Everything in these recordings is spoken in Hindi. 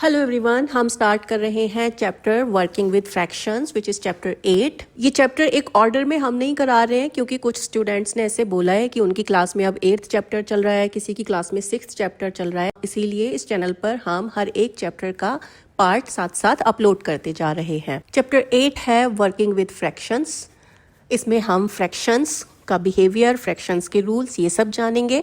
हेलो एवरीवन, हम स्टार्ट कर रहे हैं chapter working with fractions which is chapter 8। ये चैप्टर एक ऑर्डर में हम नहीं करा रहे हैं क्योंकि कुछ स्टूडेंट्स ने ऐसे बोला है कि उनकी क्लास में अब 8th चैप्टर चल रहा है, किसी की क्लास में 6th चैप्टर चल रहा है। इसीलिए इस चैनल पर हम हर एक चैप्टर का पार्ट साथ साथ अपलोड करते जा रहे हैं। चैप्टर 8 है वर्किंग विद फ्रैक्शंस। इसमें हम फ्रैक्शंस का बिहेवियर, फ्रैक्शंस के रूल्स, ये सब जानेंगे।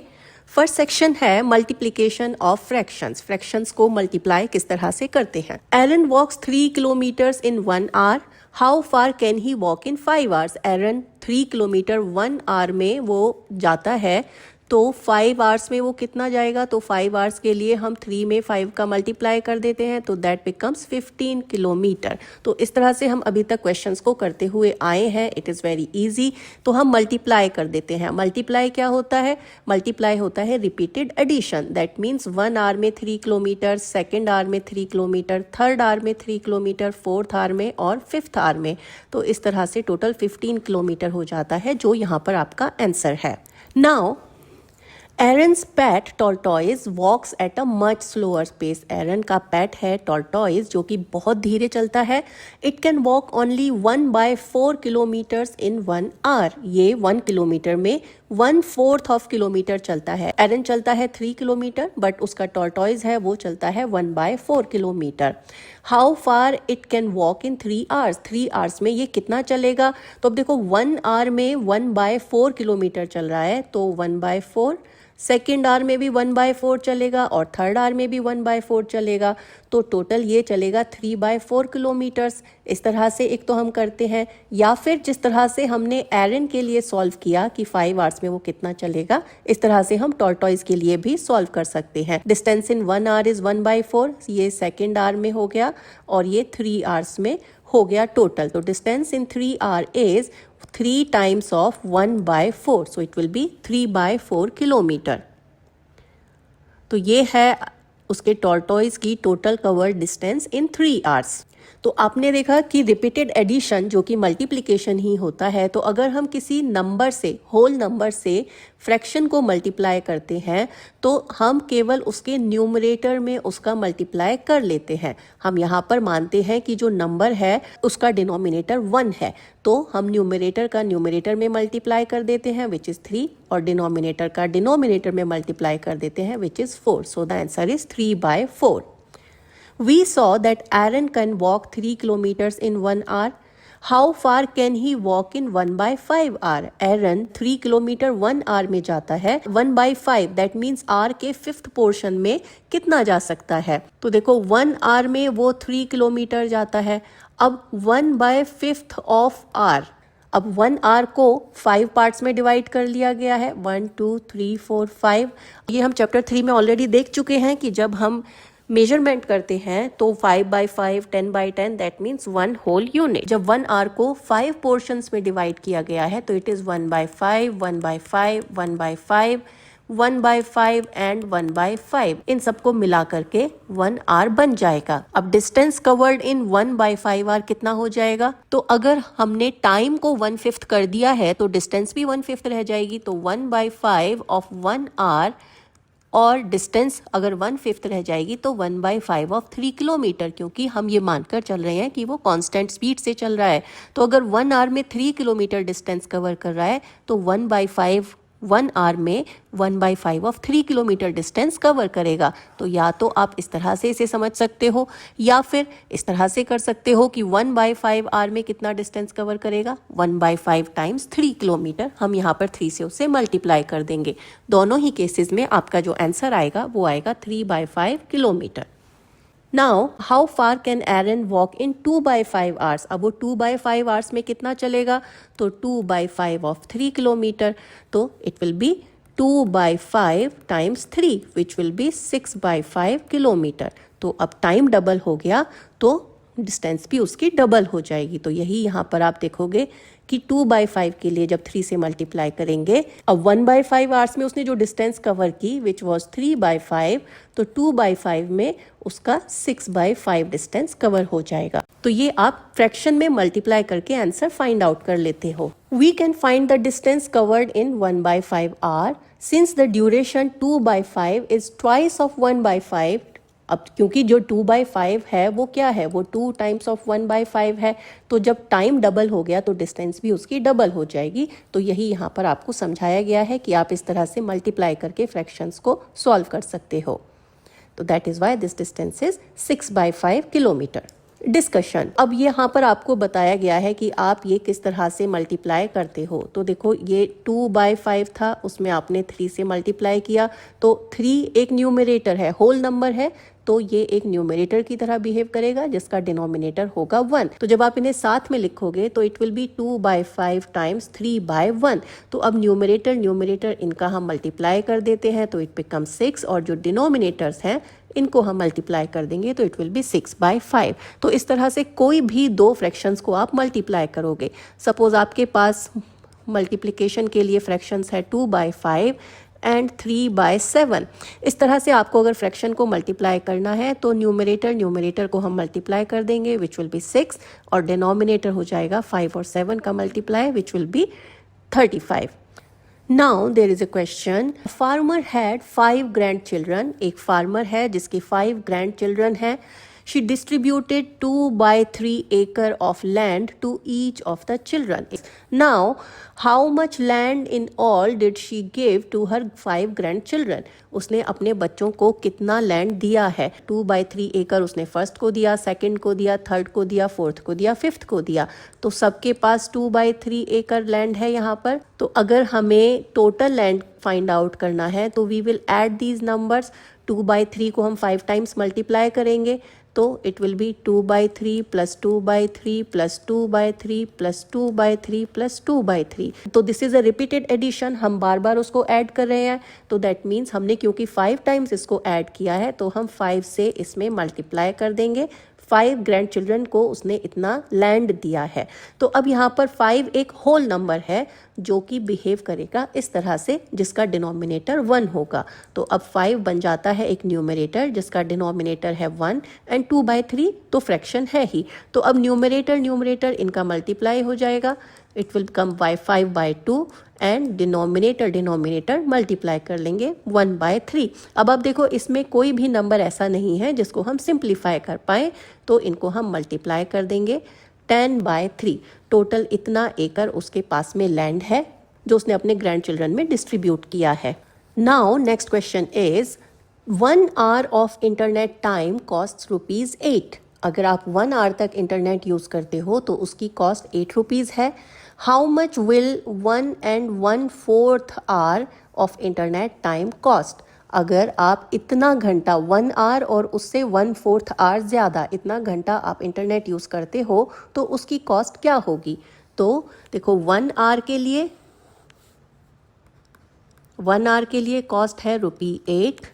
फर्स्ट सेक्शन है मल्टीप्लिकेशन ऑफ फ्रैक्शंस। फ्रैक्शंस को मल्टीप्लाई किस तरह से करते हैं। Aaron walks 3 kilometres in 1 hour. How far can he walk in 5 hours. Aaron 3 kilometre 1 hour में वो जाता है, तो 5 आवर्स में वो कितना जाएगा। तो 5 आवर्स के लिए हम 3 में 5 का मल्टीप्लाई कर देते हैं, तो दैट बिकम्स 15 किलोमीटर। तो इस तरह से हम अभी तक क्वेश्चंस को करते हुए आए हैं। It is very easy. तो हम मल्टीप्लाई कर देते हैं। मल्टीप्लाई क्या होता है? मल्टीप्लाई होता है repeated addition. That means 1 hour में 3 किलोमीटर, सेकेंड आवर में 3 किलोमीटर, थर्ड आवर में 3 किलोमीटर, फोर्थ आवर में और फिफ्थ आवर में। तो इस तरह से टोटल 15 किलोमीटर हो जाता है, जो यहाँ पर आपका आंसर है। Now Aaron's pet tortoise walks at a much slower pace. Aaron का pet है tortoise जो कि बहुत धीरे चलता है। It can walk only 1/4 kilometers in 1 hour. ये 1 किलोमीटर में 1/4 ऑफ किलोमीटर चलता है। Aaron चलता है 3 किलोमीटर, बट उसका tortoise है वो चलता है 1/4 kilometre. How far it can walk in 3 hours? 3 hours में ये कितना चलेगा? तो अब देखो 1 hour में 1/4 किलोमीटर चल रहा है, तो 1/4, सेकेंड आवर में भी 1/4 चलेगा और थर्ड आवर में भी 1/4 चलेगा। तो टोटल ये चलेगा 3/4 किलोमीटर्स। इस तरह से एक तो हम करते हैं, या फिर जिस तरह से हमने एरन के लिए सॉल्व किया कि 5 आवर्स में वो कितना चलेगा, इस तरह से हम टॉर्टॉइज के लिए भी सॉल्व कर सकते हैं। डिस्टेंस इन 1 आवर इज 1/4, ये सेकेंड आवर में हो गया और ये 3 आवर्स में हो गया टोटल। तो distance in 3 our is 3 times of 1/4, so it will be 3/4 kilometre. तो ये है उसके टॉर्टोइज की total covered distance in 3 hours. तो आपने देखा कि रिपीटेड एडिशन जो कि मल्टीप्लिकेशन ही होता है, तो अगर हम किसी नंबर से, होल नंबर से फ्रैक्शन को मल्टीप्लाई करते हैं, तो हम केवल उसके न्यूमरेटर में उसका मल्टीप्लाई कर लेते हैं। हम यहाँ पर मानते हैं कि जो नंबर है उसका डिनोमिनेटर 1 है, तो हम न्यूमरेटर का न्यूमरेटर में मल्टीप्लाई कर देते हैं विच इज़ 3, और डिनोमिनेटर का डिनोमिनेटर में मल्टीप्लाई कर देते हैं which is 4। So the answer is 3/4। We saw that Aaron can walk 3 kilometers in 1 hour. How far can he walk in 1/5 hour? Aaron 3 kilometre 1 hour में जाता है। 1/5 that means hour के 5th पोर्शन में कितना जा सकता है? तो देखो 1 hour में वो 3 किलोमीटर जाता है। अब 1/5 ऑफ आर, अब 1 आवर को 5 पार्ट्स में डिवाइड कर लिया गया है, 1 2 3 4 5। ये हम चैप्टर 3 में ऑलरेडी देख चुके हैं कि जब हम मेजरमेंट करते हैं तो 5/5, 10/10, दैट मीन्स 1 होल यूनिट। जब 1 आवर को 5 पोर्शंस में डिवाइड किया गया है, तो इट इज़ 1/5, 1/5, 1/5, 1/5 एंड 1/5। इन सबको मिला करके 1 आवर बन जाएगा। अब डिस्टेंस कवर्ड इन 1/5 आवर कितना हो जाएगा? तो अगर हमने टाइम को 1/5 कर दिया है, तो डिस्टेंस भी 1/5 रह जाएगी। तो 1/5 ऑफ 1 आवर, और डिस्टेंस अगर 1/5 रह जाएगी तो 1/5 ऑफ 3 किलोमीटर, क्योंकि हम ये मानकर चल रहे हैं कि वो कांस्टेंट स्पीड से चल रहा है। तो अगर 1 आवर में 3 किलोमीटर डिस्टेंस कवर कर रहा है, तो 1/5 1 आवर में 1/5 ऑफ 3 किलोमीटर डिस्टेंस कवर करेगा। तो या तो आप इस तरह से इसे समझ सकते हो, या फिर इस तरह से कर सकते हो कि 1/5 आवर में कितना डिस्टेंस कवर करेगा, 1/5 टाइम्स 3 किलोमीटर। हम यहाँ पर 3 से उसे मल्टीप्लाई कर देंगे। दोनों ही केसेस में आपका जो आंसर आएगा वो आएगा 3/5 kilometre. Now how far can Aaron walk in 2/5 hours. अब वो 2/5 आवर्स में कितना चलेगा? तो 2/5 ऑफ 3 किलोमीटर, तो it will be 2/5 times 3 which will be 6/5 kilometre. तो अब टाइम डबल हो गया, तो डिस्टेंस भी उसकी डबल हो जाएगी। तो यही यहाँ पर आप देखोगे कि 2/5 के लिए जब 3 से मल्टीप्लाई करेंगे, अब 1/5 आवर्स में उसने जो डिस्टेंस कवर की विच वॉज 3/5, तो 2/5 में उसका 6/5 डिस्टेंस कवर हो जाएगा। तो ये आप फ्रैक्शन में मल्टीप्लाई करके आंसर फाइंड आउट कर लेते हो। We can find the distance covered in 1/5 hour since the duration 2/5 is twice of 1/5 अब क्योंकि जो 2/5 है वो क्या है, वो 2 टाइम्स ऑफ 1/5 है, तो जब टाइम डबल हो गया तो डिस्टेंस भी उसकी डबल हो जाएगी। तो यही यहाँ पर आपको समझाया गया है कि आप इस तरह से मल्टीप्लाई करके फ्रैक्शंस को सॉल्व कर सकते हो। तो that is why this distance is 6/5 kilometre. Discussion, अब यहाँ पर आपको बताया गया है कि आप ये किस तरह से मल्टीप्लाई करते हो। तो देखो ये 2/5 था, उसमें आपने 3 से मल्टीप्लाई किया, तो 3 एक न्यूमरेटर है, होल नंबर है, तो ये एक न्यूमरेटर की तरह बिहेव करेगा जिसका डिनोमिनेटर होगा 1। तो जब आप इन्हें साथ में लिखोगे तो इट विल बी 2/5 टाइम्स 3/1। तो अब न्यूमरेटर इनका हम मल्टीप्लाई कर देते हैं तो इट बिकम 6, और जो डिनोमिनेटर्स हैं इनको हम मल्टीप्लाई कर देंगे तो इट विल बी 6/5। तो इस तरह से कोई भी दो फ्रैक्शंस को आप मल्टीप्लाई करोगे। सपोज आपके पास मल्टीप्लिकेशन के लिए फ्रैक्शंस है 2/5 एंड 3/7। इस तरह से आपको अगर फ्रैक्शन को मल्टीप्लाई करना है तो न्यूमरेटर को हम मल्टीप्लाई कर देंगे विच विल बी 6, और डिनोमिनेटर हो जाएगा 5 और 7 का multiply which will B 35। Now there is a question. Farmer had 5 grandchildren. एक farmer है जिसके 5 grandchildren हैं. She distributed 2/3 acre of land to each of the children. Now, how much land in all did she give to her 5 grandchildren? उसने अपने बच्चों को कितना लैंड दिया है? 2/3 एकड़ उसने फर्स्ट को दिया, सेकंड को दिया, थर्ड को दिया, फोर्थ को दिया, फिफ्थ को दिया। तो सबके पास 2/3 एकड़ लैंड है यहाँ पर। तो अगर हमें टोटल लैंड फाइंड आउट करना है तो we will add these numbers. 2/3 को हम 5 टाइम्स मल्टीप्लाई करेंगे तो it will be 2/3 plus 2/3 plus 2/3 plus 2/3 plus 2/3। तो this is a repeated addition, हम बार बार उसको ऐड कर रहे हैं। तो दैट मीन्स हमने क्योंकि 5 टाइम्स इसको ऐड किया है तो हम 5 से इसमें मल्टीप्लाई कर देंगे। 5 ग्रैंड चिल्ड्रन को उसने इतना लैंड दिया है। तो अब यहाँ पर 5 एक होल नंबर है जो कि बिहेव करेगा इस तरह से जिसका डिनोमिनेटर 1 होगा। तो अब 5 बन जाता है एक न्यूमरेटर जिसका डिनोमिनेटर है 1 एंड 2/3 तो फ्रैक्शन है ही। तो अब न्यूमरेटर इनका मल्टीप्लाई हो जाएगा, it will come by 5/2 and denominator multiply कर लेंगे 1/3। अब आप देखो इसमें कोई भी नंबर ऐसा नहीं है जिसको हम सिंप्लीफाई कर पाए, तो इनको हम मल्टीप्लाई कर देंगे 10/3। टोटल इतना एकड़ उसके पास में लैंड है जो उसने अपने ग्रैंड चिल्ड्रन में डिस्ट्रीब्यूट किया है। Now next question is 1 hour of internet time cost ₹8। अगर आप 1 hour तक इंटरनेट यूज़ करते हो तो उसकी कॉस्ट 8 रुपीज़ है। How much will 1 and 1/4 hour of internet time cost? अगर आप इतना घंटा 1 hour और उससे 1/4 hour ज़्यादा इतना घंटा आप इंटरनेट यूज़ करते हो तो उसकी कॉस्ट क्या होगी? तो देखो 1 hour के लिए कॉस्ट है ₹8।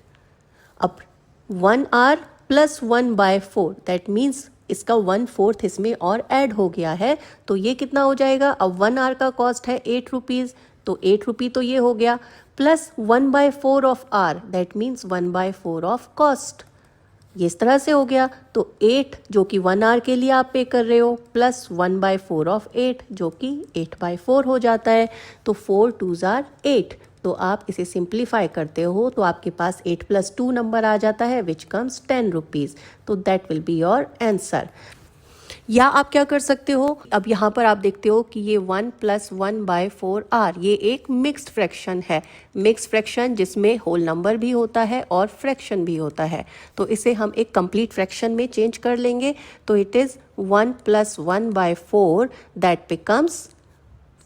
अब 1 hour प्लस 1/4 दैट मीन्स इसका 1/4 इसमें और ऐड हो गया है, तो ये कितना हो जाएगा? अब 1 hour का कॉस्ट है 8 रुपीज़, तो 8 रुपये तो ये हो गया, plus 1/4 of R that means 1/4 of cost. ये इस तरह से हो गया। तो 8 जो कि 1 hour के लिए आप पे कर रहे हो प्लस 1/4 ऑफ 8 जो कि 8/4 हो जाता है। तो 4 2s are 8। तो आप इसे सिंप्लीफाई करते हो तो आपके पास 8 + 2 नंबर आ जाता है विच कम्स 10 रुपीज़। तो that will be your answer. या आप क्या कर सकते हो, अब यहाँ पर आप देखते हो कि ये 1 + 1/4 r ये एक मिक्स्ड फ्रैक्शन है। मिक्स्ड फ्रैक्शन जिसमें होल नंबर भी होता है और फ्रैक्शन भी होता है। तो इसे हम एक कंप्लीट फ्रैक्शन में चेंज कर लेंगे। तो इट इज़ 1 + 1/4 दैट बिकम्स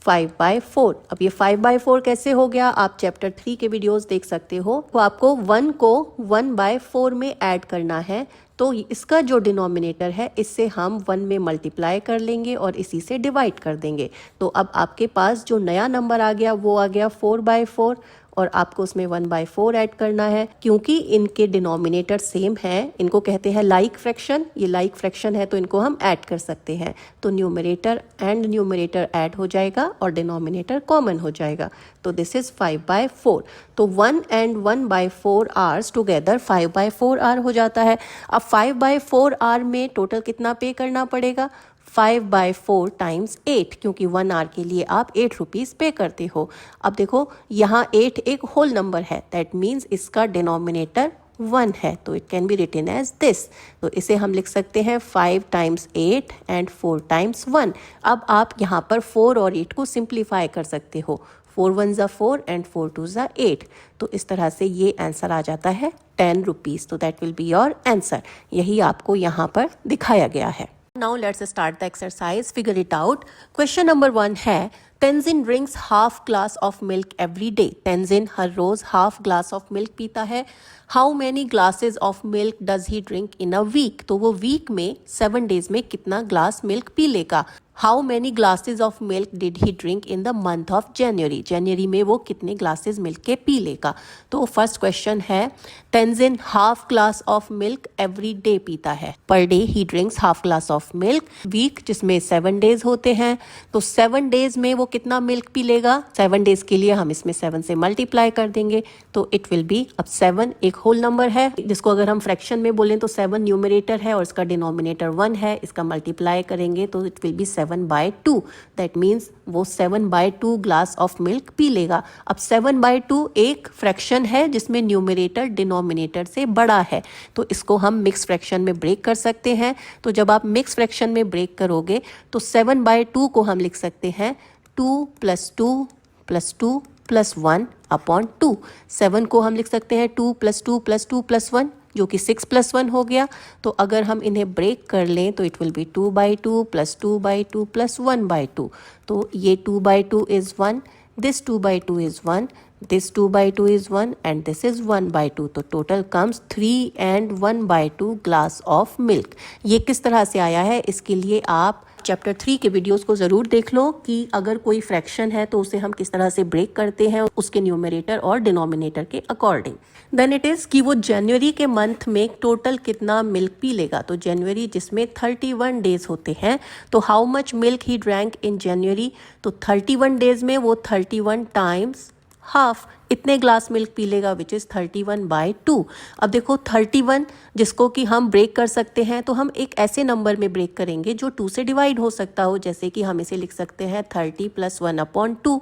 5/4। अब ये 5/4 कैसे हो गया, आप चैप्टर 3 के वीडियोस देख सकते हो। तो आपको 1 को 1/4 में ऐड करना है, तो इसका जो डिनोमिनेटर है इससे हम 1 में मल्टीप्लाई कर लेंगे और इसी से डिवाइड कर देंगे। तो अब आपके पास जो नया नंबर आ गया वो आ गया 4/4 और आपको उसमें 1/4 ऐड करना है। क्योंकि इनके डिनोमिनेटर सेम है, इनको कहते हैं लाइक फ्रैक्शन, ये लाइक फ्रैक्शन है तो इनको हम ऐड कर सकते हैं। तो न्यूमरेटर एंड न्यूमरेटर ऐड हो जाएगा और डिनोमिनेटर कॉमन हो जाएगा। तो दिस इज 5/4। तो 1 and 1/4 आवर्स टुगेदर 5/4 आवर हो जाता है। अब 5/4 आवर में टोटल कितना पे करना पड़ेगा? 5/4 टाइम्स 8, क्योंकि 1 आवर के लिए आप 8 रुपीज़ पे करते हो। अब देखो यहाँ 8 एक होल नंबर है दैट मीन्स इसका डिनोमिनेटर 1 है, तो it can be written as this. तो इसे हम लिख सकते हैं 5 टाइम्स 8 एंड 4 टाइम्स 1। अब आप यहाँ पर 4 और 8 को सिंप्लीफाई कर सकते हो। 4 1 ज़ा 4 एंड 4 2 ज़ा 8। तो इस तरह से ये आंसर आ जाता है 10 रुपीज़। तो that will be your answer. यही आपको यहाँ पर दिखाया गया है। Now let's start the exercise. Figure it out. Question number 1 है Tenzin drinks half glass of milk every day. Tenzin her rose half glass of milk पीता है. How many glasses of milk does he drink in a week? तो वो week में 7 days में कितना glass milk पी लेगा? How many glasses of milk did he drink in the month of January? January में वो कितने glasses milk के पी लेगा? तो फर्स्ट क्वेश्चन है Tenzin half glass of milk every day पीता है. Per day he drinks half glass of milk. Week जिसमें 7 days होते हैं, तो 7 days में वो कितना मिल्क पी लेगा? 7 days के लिए हम इसमें 7 से मल्टीप्लाई कर देंगे, तो इट विल बी, अब 7 एक होल नंबर है जिसको अगर हम फ्रैक्शन में बोलें तो 7 न्यूमरेटर है और इसका डिनोमिनेटर 1 है. इसका मल्टीप्लाई करेंगे तो it will B 7/2. That means वो 7/2 ग्लास ऑफ मिल्क पी लेगा. अब 7/2 एक फ्रैक्शन है जिसमें न्यूमरेटर डिनोमिनेटर से बड़ा है, तो इसको हम मिक्स फ्रैक्शन में ब्रेक कर सकते हैं. तो जब आप मिक्स फ्रैक्शन में ब्रेक करोगे तो 7/2 को हम लिख सकते हैं 2 + 2 + 2 + 1 अपॉन 2. 7 को हम लिख सकते हैं 2 + 2 + 2 + 1, जो कि 6 + 1 हो गया. तो अगर हम इन्हें ब्रेक कर लें तो इट विल बी 2/2 + 2/2 + 1/2. तो ये 2/2 is 1, this 2/2 is 1, this 2/2 is 1 and this is 1/2. तो total comes 3 and 1/2 glass of milk. ये किस तरह से आया है, इसके लिए आप चैप्टर 3 के वीडियोस को ज़रूर देख लो कि अगर कोई फ्रैक्शन है तो उसे हम किस तरह से ब्रेक करते हैं उसके न्यूमरेटर और डिनोमिनेटर के अकॉर्डिंग. देन इट इज़ कि वो जनवरी के मंथ में टोटल कितना मिल्क पी लेगा. तो जनवरी जिसमें 31 डेज होते हैं, तो how much milk he drank in January. तो 31 डेज में वो 31 टाइम्स हाफ इतने ग्लास मिल्क पी लेगा, विच इज़ 31/2. अब देखो 31 जिसको कि हम ब्रेक कर सकते हैं, तो हम एक ऐसे नंबर में ब्रेक करेंगे जो 2 से डिवाइड हो सकता हो. जैसे कि हम इसे लिख सकते हैं 30 + 1/2.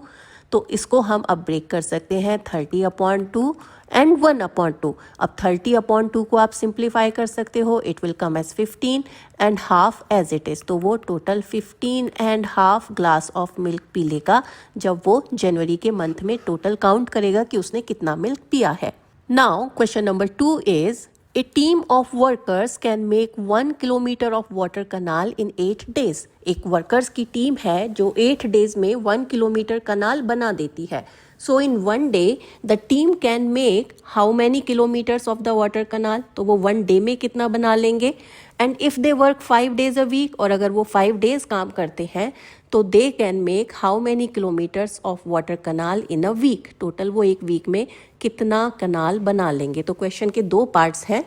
तो इसको हम अब ब्रेक कर सकते हैं 30/2 एंड 1/2. अब 30/2 को आप सिंप्लीफाई कर सकते हो, it will come as 15 and half as it is. तो वो total 15 and half glass of milk पी लेगा जब वो जनवरी के मंथ में टोटल काउंट करेगा कि उसने कितना मिल्क पिया है. Now question number 2 is A team of workers can make 1 kilometer of water canal in 8 days. एक वर्कर्स की टीम है जो 8 days में 1 किलोमीटर कनाल बना देती है. So in 1 day the team can make how many kilometers of the water canal? तो वो 1 day में कितना बना लेंगे. And if they work 5 days a week, और अगर वो 5 days काम करते हैं तो they can make how many kilometers of water canal in a week? Total वो एक वीक में कितना कनाल बना लेंगे. तो क्वेश्चन के 2 पार्ट्स हैं.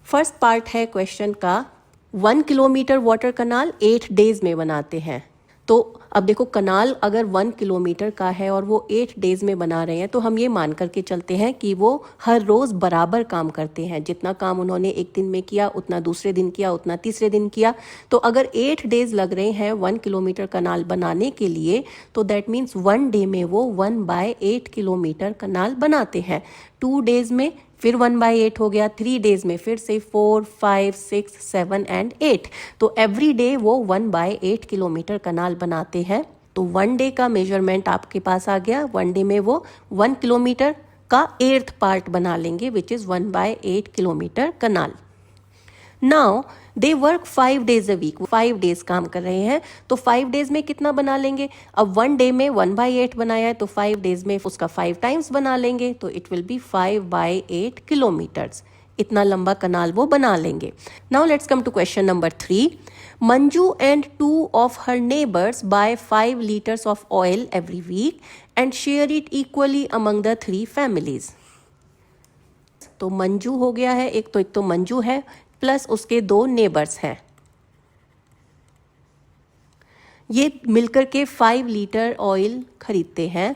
फर्स्ट पार्ट है क्वेश्चन का 1 किलोमीटर वाटर कनाल 8 डेज में बनाते हैं. तो अब देखो कनाल अगर 1 किलोमीटर का है और वो 8 डेज में बना रहे हैं, तो हम ये मान करके चलते हैं कि वो हर रोज़ बराबर काम करते हैं. जितना काम उन्होंने एक दिन में किया उतना दूसरे दिन किया, उतना तीसरे दिन किया. तो अगर 8 डेज लग रहे हैं 1 किलोमीटर कनाल बनाने के लिए, तो दैट मीन्स 1 डे में वो 1/8 किलोमीटर कनाल बनाते हैं. 2 डेज में फिर 1/8 हो गया, 3 डेज में फिर से 4, 5, 6, 7 एंड 8. तो एवरी डे वो 1/8 किलोमीटर कनाल बनाते हैं. तो 1 डे का मेजरमेंट आपके पास आ गया. 1 डे में वो 1 किलोमीटर का 8th पार्ट बना लेंगे, which is 1/8 kilometre canal. Now they work 5 days a week. 5 days काम कर रहे हैं, तो 5 days में कितना बना लेंगे. अब 1 डे में 1/8 बनाया है, तो 5 days में उसका 5 टाइम्स बना लेंगे, तो इट विल बी 5/8 किलोमीटर्स. इतना लंबा कनाल वो बना लेंगे. Now let's come to question number 3. Manju and 2 of her neighbors buy 5 liters of oil every week and share it equally among the 3 families. तो मंजू हो गया है, एक तो मंजू है प्लस उसके 2 नेबर्स हैं. ये मिलकर के 5 लीटर ऑयल खरीदते हैं.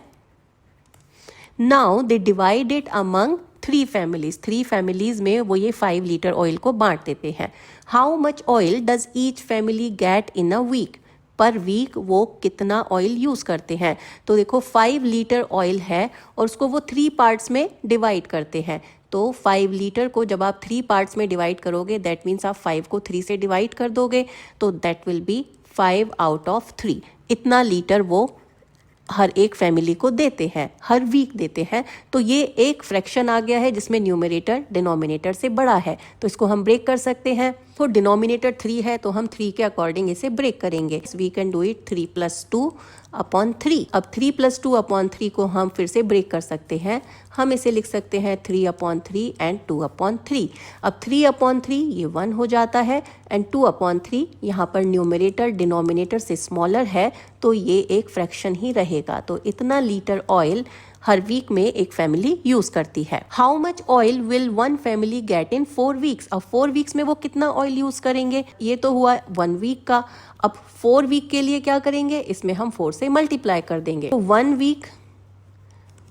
Now they divide it among 3 families. 3 families में वो ये 5 लीटर ऑयल को बांट देते हैं. How much oil does each family get in a week. Per week वो कितना ऑयल यूज़ करते हैं. तो देखो 5 लीटर ऑयल है और उसको वो 3 पार्ट्स में डिवाइड करते हैं. तो 5 लीटर को जब आप 3 पार्ट्स में डिवाइड करोगे, दैट मीन्स आप 5 को 3 से डिवाइड कर दोगे, तो that will B 5 out of 3। इतना लीटर वो हर एक फैमिली को देते हैं, हर वीक देते हैं। तो ये एक फ्रैक्शन आ गया है जिसमें न्यूमरेटर डिनोमिनेटर से बड़ा है, तो इसको हम ब्रेक कर सकते हैं। तो डिनोमिनेटर 3 है तो हम 3 के अकॉर्डिंग इसे ब्रेक करेंगे। We can do it 3 + 2 upon 3। अब 3 + 2 अपॉन 3 को हम फिर से ब्रेक कर सकते हैं। हम इसे लिख सकते हैं 3/3 एंड 2/3। अब 3/3 ये 1 हो जाता है एंड 2/3 यहाँ पर न्यूमरेटर डिनोमिनेटर से स्मॉलर है, तो ये एक फ्रैक्शन ही रहेगा। तो इतना लीटर ऑयल हर वीक में एक फैमिली यूज करती है। How much oil will one family get in 4 weeks? अब 4 वीक्स में वो कितना ऑयल यूज करेंगे? ये तो हुआ 1 वीक का। अब 4 वीक के लिए क्या करेंगे? इसमें हम 4 से मल्टीप्लाई कर देंगे। तो 1 वीक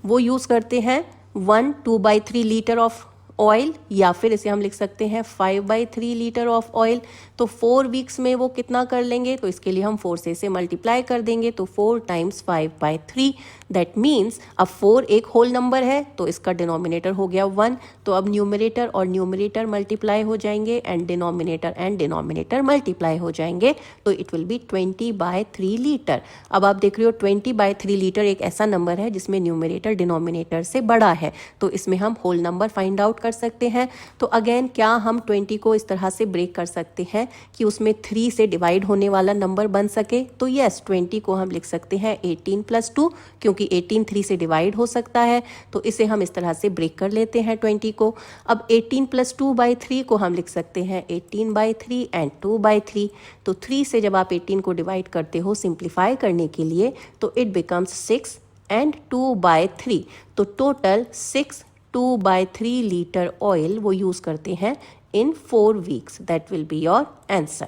वो यूज करते हैं 2/3 लीटर ऑफ ऑयल, या फिर इसे हम लिख सकते हैं 5/3 लीटर ऑफ ऑयल। तो 4 वीक्स में वो कितना कर लेंगे? तो इसके लिए हम 4 से इसे मल्टीप्लाई कर देंगे। तो 4 × 5/3, दैट मीन्स अब 4 एक होल नंबर है तो इसका डिनोमिनेटर हो गया 1। तो अब न्यूमरेटर और न्यूमरेटर मल्टीप्लाई हो जाएंगे एंड डिनोमिनेटर मल्टीप्लाई हो जाएंगे, तो इट विल बी 20/3 लीटर। अब आप देख रहे हो 20/3 लीटर एक ऐसा नंबर है जिसमें न्यूमरेटर डिनोमिनेटर से बड़ा है, तो इसमें हम होल नंबर फाइंड आउट कर सकते हैं। तो अगेन क्या हम 20 को इस तरह से ब्रेक कर सकते हैं कि उसमें 3 से डिवाइड होने वाला नंबर बन सके? तो यस, 20 को हम लिख सकते हैं 18 + 2, क्योंकि 18 3 से डिवाइड हो सकता है, तो इसे हम इस तरह से ब्रेक कर लेते हैं 20 को। अब 18 + 2/3 को हम लिख सकते हैं 18/3 एंड 2/3। तो 3 से जब आप 18 को डिवाइड करते हो सिंप्लीफाई करने के लिए, तो इट बिकम्स 6 एंड 2/3। तो टोटल 6 2/3 लीटर ऑयल वो यूज करते हैं in 4 weeks. That will be your answer.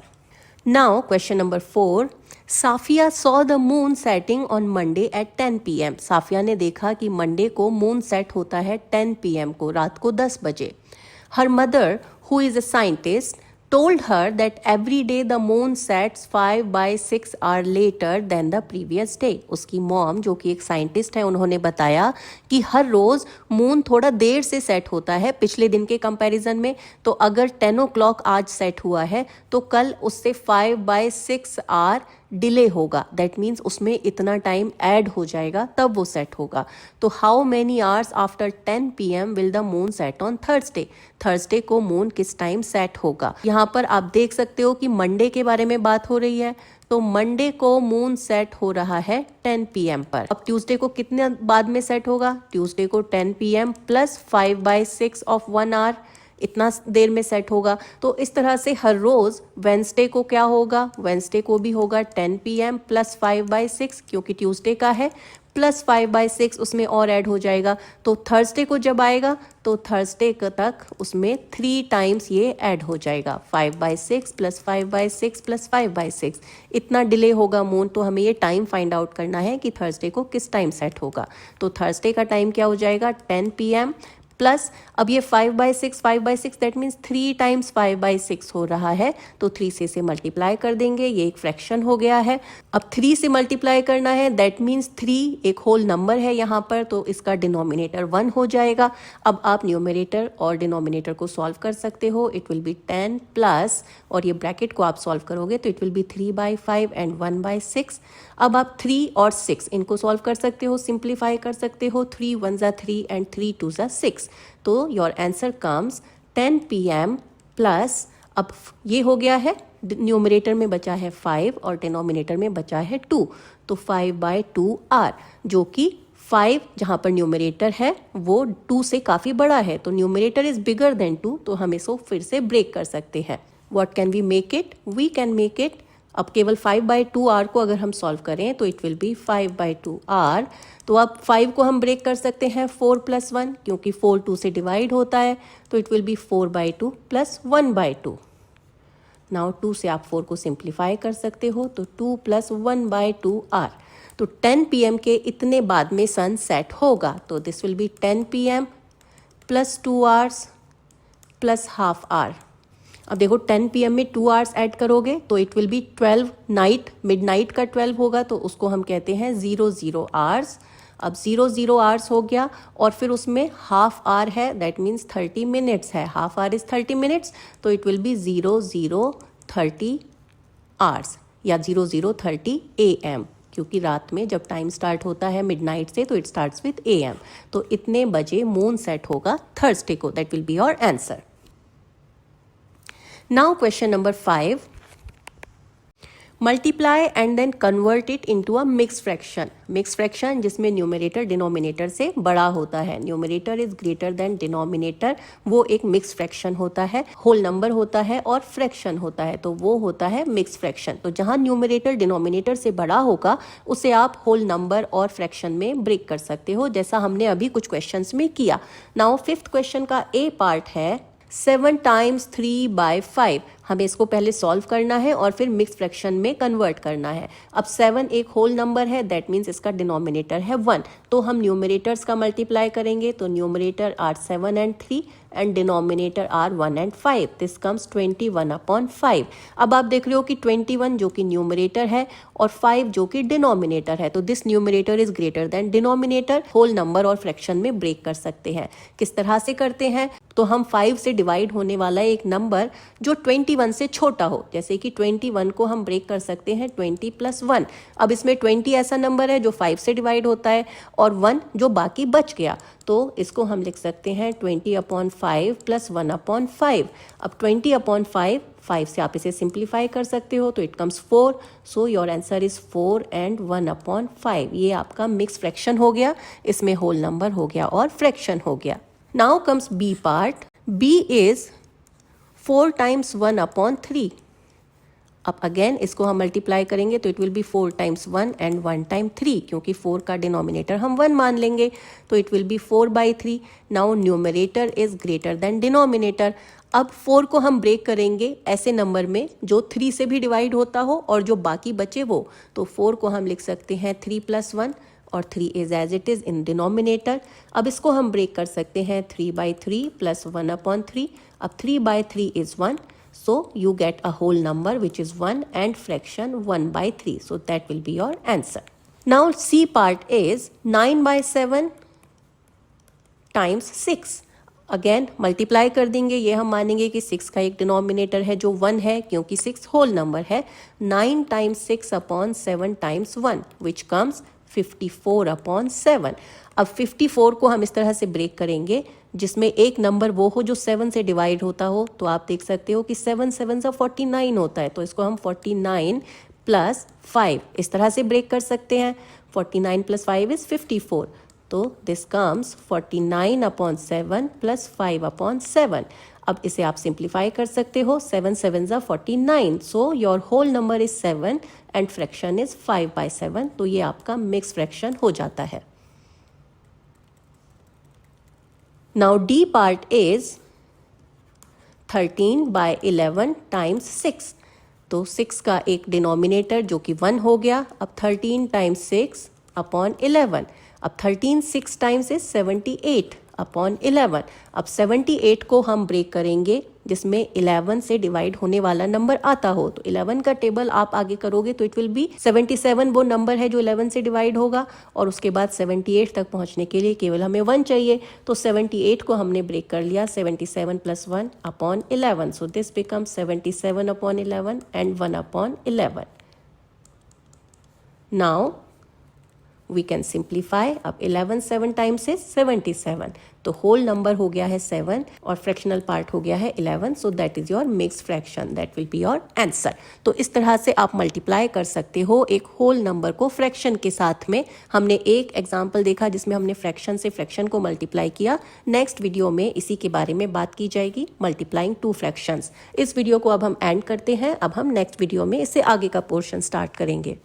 Now question number 4. Safia saw the moon setting on Monday at 10 p.m. Safia ने देखा कि मंडे को मून सेट होता है 10 p.m. को, रात को 10 बजे। Her mother, who is a scientist, told her that every day the moon sets 5/6 hour later than the previous day. उसकी मॉम जो कि एक साइंटिस्ट है, उन्होंने बताया कि हर रोज मून थोड़ा देर से सेट होता है पिछले दिन के कंपैरिजन में। तो अगर 10 o'clock आज सेट हुआ है तो कल उससे 5/6 आवर डिले होगा, दैट मीन्स उसमें इतना टाइम ऐड हो जाएगा तब वो सेट होगा। तो how many hours after 10 p.m. Will the moon set on Thursday? Thursday को मून किस टाइम सेट होगा? यहाँ पर आप देख सकते हो कि मंडे के बारे में बात हो रही है, तो मंडे को मून सेट हो रहा है 10 p.m. पर। अब ट्यूसडे को कितने बाद में सेट होगा? ट्यूसडे को 10 p.m. + 5/6 ऑफ 1 आवर, इतना देर में सेट होगा। तो इस तरह से हर रोज वेंसडे को क्या होगा? वेंसडे को भी होगा 10 p.m. + 5/6, क्योंकि ट्यूसडे का है, प्लस 5/6 उसमें और ऐड हो जाएगा। तो थर्सडे को जब आएगा तो थर्सडे तक उसमें 3 टाइम्स ये ऐड हो जाएगा, 5/6 + 5/6 + 5/6। इतना डिले होगा मून। तो हमें ये टाइम फाइंड आउट करना है कि थर्सडे को किस टाइम सेट होगा। तो थर्सडे का टाइम क्या हो जाएगा? 10 p.m. प्लस अब ये 5/6 दैट मीन्स 3 टाइम्स 5/6 हो रहा है, तो 3 से इसे मल्टीप्लाई कर देंगे, ये एक फ्रैक्शन हो गया है। अब 3 से मल्टीप्लाई करना है, दैट मीन्स 3 एक होल नंबर है यहाँ पर, तो इसका डिनोमिनेटर 1 हो जाएगा। अब आप न्यूमरेटर और डिनोमिनेटर को सॉल्व कर सकते हो। इट विल बी 10 प्लस, और ये ब्रैकेट को आप सॉल्व करोगे तो इट विल बी 3/5 एंड 1/6। अब आप 3 और 6 इनको सॉल्व कर सकते हो, सिंप्लीफाई कर सकते हो। 3 1 ज़ा 3 एंड 3 2 ज़ा 6। तो your answer comes 10 p.m. Plus, अब ये हो गया है, न्यूमरेटर में बचा है 5 और डिनोमिनेटर में बचा है 2, तो 5/2 आर, जो कि 5 जहाँ पर न्यूमरेटर है वो 2 से काफ़ी बड़ा है, तो न्यूमरेटर इज बिगर देन 2, तो हम इसको फिर से ब्रेक कर सकते हैं। What can we make it? We can make it, अब केवल 5/2 आर को अगर हम सॉल्व करें तो इट विल बी 5/2 आर। तो अब 5 को हम ब्रेक कर सकते हैं 4 + 1, क्योंकि 4 2 से डिवाइड होता है, तो इट विल बी 4/2 + 1/2। नाउ 2 से आप 4 को सिंप्लीफाई कर सकते हो, तो 2 + 1/2 आर। तो 10 p.m. के इतने बाद में सन सेट होगा, तो this will be 10 p.m. + 2 hours + ½ hour. अब देखो 10 p.m. में 2 आवर्स ऐड करोगे तो it will B 12 night, midnight का 12 होगा, तो उसको हम कहते हैं 00 आवर्स। अब 0 आवर्स हो गया और फिर उसमें हाफ आवर है, दैट मीन्स 30 मिनट्स है, हाफ आवर इज 30 मिनट्स, तो इट विल बी 00:30 आवर्स या 00:30 AM, क्योंकि रात में जब टाइम स्टार्ट होता है मिडनाइट से तो इट स्टार्ट्स विद AM। तो इतने बजे मून सेट होगा थर्सडे को, that will be your answer. Now question number 5, multiply and then convert it into a mix fraction. Mix fraction जिसमें न्यूमरेटर डिनोमिनेटर से बड़ा होता है, numerator is greater than denominator, वो एक मिक्स फ्रैक्शन होता है। होल नंबर होता है और फ्रैक्शन होता है, तो वो होता है मिक्स फ्रैक्शन। तो जहां न्यूमरेटर डिनोमिनेटर से बड़ा होगा उसे आप होल नंबर और फ्रैक्शन में ब्रेक कर सकते हो, जैसा हमने अभी कुछ क्वेश्चंस में किया। नाउ 5th क्वेश्चन का ए पार्ट है 7 टाइम्स 3/5। हमें इसको पहले सॉल्व करना है और फिर मिक्स फ्रैक्शन में कन्वर्ट करना है। अब 7 एक होल नंबर है, दैट मीन्स इसका डिनोमिनेटर है 1, तो हम न्यूमरेटर्स का मल्टीप्लाई करेंगे, तो numerator are 7 and 3 and denominator are 1 and 5, this comes 21/5। अब आप देख रहे हो कि 21 जो कि न्यूमरेटर है और 5 जो कि डिनोमिनेटर है, तो this numerator is greater than denominator. Whole number और फ्रैक्शन में ब्रेक कर सकते हैं। किस तरह से करते हैं, तो हम 5 से डिवाइड होने वाला एक नंबर जो 21 से छोटा हो, जैसे कि 21 को हम ब्रेक कर सकते हैं 20 + 1। अब इसमें 20 ऐसा नंबर है जो 5 से डिवाइड होता है और 1 जो बाकी बच गया, तो इसको हम लिख सकते हैं 20/5 + 1/5। अब 20/5, 5 से आप इसे सिंप्लीफाई कर सकते हो, तो it comes 4, so your answer is 4 and 1/5। ये आपका मिक्स फ्रैक्शन हो गया, इसमें होल नंबर हो गया और फ्रैक्शन हो गया। Now comes b part. B is 4 times 1/3। अब अगेन इसको हम मल्टीप्लाई करेंगे तो it will be 4 times 1 and 1 time 3, क्योंकि 4 का डिनोमिनेटर हम 1 मान लेंगे, तो it will B 4/3। Now numerator is greater than denominator. अब 4 को हम ब्रेक करेंगे ऐसे नंबर में जो 3 से भी डिवाइड होता हो और जो बाकी बचे वो, तो 4 को हम लिख सकते हैं 3 + 1 और 3 is as it is in denominator. अब इसको हम ब्रेक कर सकते हैं 3/3 + 1/3। अब 3/3 is 1, so you get a whole number which is 1 and fraction 1/3, so that will be your answer. Now C part is 9/7 times 6। Again multiply कर देंगे, ये हम मानेंगे कि 6 का एक डिनोमिनेटर है जो 1 है, क्योंकि 6 होल नंबर है। 9 टाइम्स 6/7 टाइम्स 1 विच कम्स 54/7। अब 54 को हम इस तरह से ब्रेक करेंगे जिसमें एक नंबर वो हो जो 7 से डिवाइड होता हो, तो आप देख सकते हो कि 7 7 49 होता है, तो इसको हम 49 + 5 इस तरह से ब्रेक कर सकते हैं। 49 + 5 इज 54, तो दिस कम्स 49/7 + 5/7। अब इसे आप सिंप्लीफाई कर सकते हो, 7 7 49, so your whole number is 7 and fraction is 5/7, तो ये आपका मिक्स फ्रैक्शन हो जाता है। Now D part is 13/11 times 6। तो 6 का एक डिनोमिनेटर जो कि 1 हो गया। अब 13 टाइम्स 6/11। अब 13 6 टाइम्स इज 78/11। अब 78 को हम ब्रेक करेंगे जिसमें 11 से डिवाइड होने वाला नंबर आता हो, तो 11 का टेबल आप आगे करोगे तो इट विल बी 77 वो नंबर है जो 11 से डिवाइड होगा, और उसके बाद 78 तक पहुंचने के लिए केवल हमें 1 चाहिए, तो 78 को हमने ब्रेक कर लिया 77 + 1/11, so this becomes 77/11 and 1/11। Now we can simplify। अब 11 7 टाइम्स इज 77, तो होल नंबर हो गया है 7 और फ्रैक्शनल पार्ट हो गया है 11, so that is your mix fraction, that will be your answer. तो इस तरह से आप मल्टीप्लाई कर सकते हो एक होल नंबर को फ्रैक्शन के साथ में। हमने एक एग्जाम्पल देखा जिसमें हमने फ्रैक्शन से फ्रैक्शन को मल्टीप्लाई किया। नेक्स्ट वीडियो में इसी के बारे में बात की जाएगी, मल्टीप्लाइंग 2 फ्रैक्शंस। इस वीडियो को अब हम एंड करते हैं। अब हम नेक्स्ट वीडियो में इससे आगे का पोर्शन स्टार्ट करेंगे।